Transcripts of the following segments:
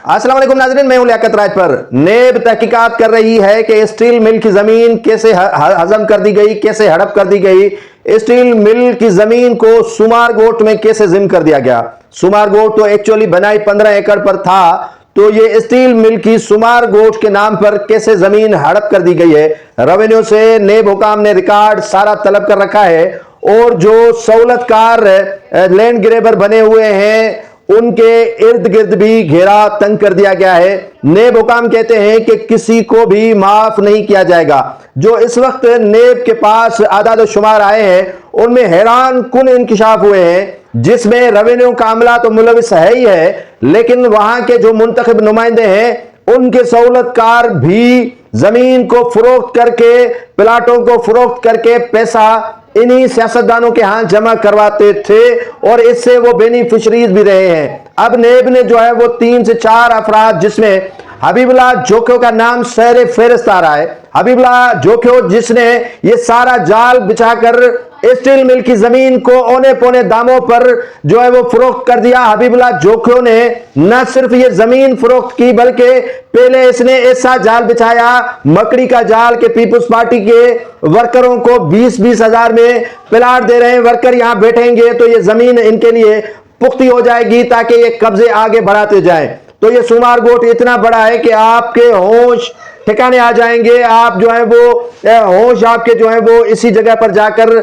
अस्सलाम वालेकुम नाज़रीन, मैं हूं लियाकत राज पर। नेब तहकीकात कर रही है कि स्टील मिल की जमीन कैसे हजम कर दी गई, कैसे हड़प कर दी गई। स्टील मिल की जमीन को सुमारगोट में कैसे जिम कर दिया गया। सुमारगोट तो एक्चुअली बनाई 15 एकड़ पर था, तो ये स्टील मिल की सुमारगोट के नाम पर कैसे जमीन हड़प कर दी गई है। रेवेन्यू से नेब हुकाम ने रिकॉर्ड सारा तलब कर रखा है और जो सहूलतकार लैंड ग्रेबर बने हुए हैं उनके इर्द गिर्द भी घेरा तंग कर दिया गया है। नेब हुकाम कहते हैं कि किसी को भी माफ नहीं किया जाएगा। जो इस वक्त नेब के पास आदाद शुमार आए हैं उनमें हैरान कुन इंकशाफ हुए हैं, जिसमें रेवेन्यू का अमला तो मुलविस है ही है, लेकिन वहां के जो मुंतखब नुमाइंदे हैं उनके सहूलतकार भी जमीन को फरोख्त करके, प्लाटों को फरोख्त करके पैसा इन्हीं सियासतदानों के हाथ जमा करवाते थे और इससे वो बेनिफिशरीज भी रहे हैं। अब नेब ने जो है वो 3 से 4 अफराद, जिसमें हबीबुल्लाह जोखियों का नाम सर फेहरिस्त आ रहा है। हबीबुल्लाह जोखियों जिसने ये सारा जाल बिछाकर स्टील मिल की जमीन को औने पौने दामों पर जो है वो फरोख्त कर दिया। हबीबुल्लाह जोखियों ने न सिर्फ ये जमीन फरोख्त की, बल्कि पहले इसने ऐसा जाल बिछाया, मकड़ी का जाल, के पीपुल्स पार्टी के वर्करों को 20-20 हजार में प्लाट दे रहे हैं। वर्कर यहां बैठेंगे तो ये जमीन इनके लिए पुख्ती हो जाएगी ताकि ये कब्जे आगे बढ़ाते जाएं। तो ये सुमारगोट इतना बड़ा है कि आपके होश ठिकाने आ जाएंगे। आप जो है वो होश आपके जो है वो इसी जगह पर जाकर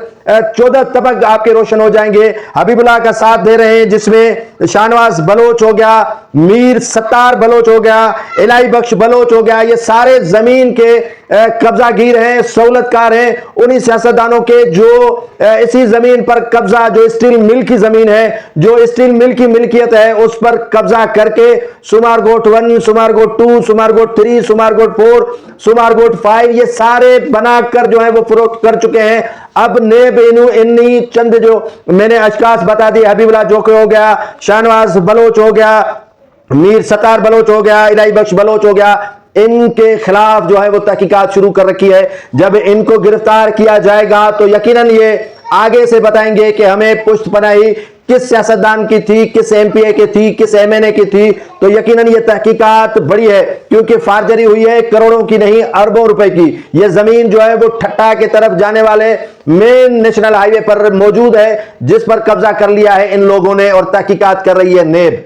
14 तबक आपके रोशन हो जाएंगे। हबीबुल्लाह का साथ दे रहे हैं, जिसमें शाहनवाज बलोच हो गया, मीर सत्तार बलोच हो गया, इलाही बख्श बलोच हो गया। ये सारे जमीन के कब्जागीर हैं, सहूलतकार हैं, उन्हीं सियासतदानों के जो इसी जमीन पर कब्जा, जो स्टील मिल की जमीन है, जो स्टील मिल की मिल्कियत है, उस पर कब्जा करके सुमारगोट 1, सुमारगोट 2, सुमारगोट 3, सुमारगोट 4, सुमारगोट 5 ये सारे बनाकर जो है वो फरोख्त कर चुके हैं। अब नेब इन्हीं चंद जो मैंने अशखास बता दी, हबीबुल्लाह जोखियों हो गया, शाहनवाज बलोच हो गया, मीर सत्तार बलोच हो गया, इलाही बख्श बलोच हो गया, इनके खिलाफ जो है वो तहकीकात शुरू कर रखी है। जब इनको गिरफ्तार किया जाएगा तो यकीनन ये आगे से बताएंगे कि हमें पुष्ट पनाही किस सियासतदान की थी, किस एमपीए की थी, किस एमएनए की थी। तो यकीनन ये तहकीकात बड़ी है, क्योंकि फार्जरी हुई है करोड़ों की नहीं, अरबों रुपए की। ये जमीन जो है वो ठट्टा की तरफ जाने वाले मेन नेशनल हाईवे पर मौजूद है, जिस पर कब्जा कर लिया है इन लोगों ने, और तहकीकात कर रही है नेब।